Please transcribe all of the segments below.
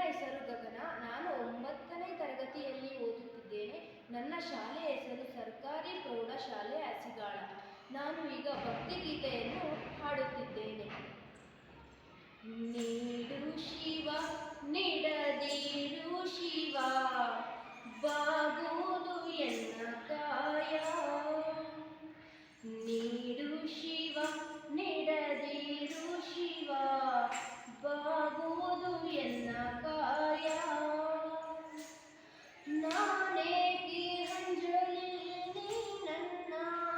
ಹೆಸರು ಗಗನ. ನಾನು 9ನೇ ತರಗತಿಯಲ್ಲಿ ಓದುತ್ತಿದ್ದೇನೆ. ನನ್ನ ಶಾಲೆಯ ಹೆಸರು ಸರ್ಕಾರಿ ಪ್ರೌಢಶಾಲೆ ಹಸಿಗಾಳ. ನಾನು ಈಗ ಭಕ್ತಿಗೀತೆಯನ್ನು ಹಾಡುತ್ತಿದ್ದೇನೆ. ನೀಡು ಶಿವ ನೀಡದಿರು ಶಿವ, ಬಾಗುವುದು ಎನ್ನ ಕಾಯ. ನೀಡು ಶಿವ ನೀಡದಿರು ಶಿವ, ಬಾಗುವುದು ಎನ್ನ ಕಾಯ. ನಾನೇಕೆ ಅಂಜಲಿ ನೀ ನನ್ನ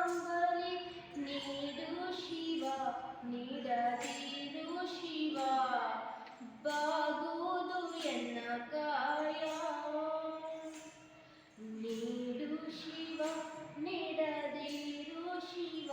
ಅಂಬಲಿ, ನೀಡು ಶಿವ ನೀಡದಿರು ಶಿವ, ಬಾಗುವುದು ಎನ್ನ ಕಾಯ. ನೀಡು ಶಿವ ನೀಡದಿರು ಶಿವ.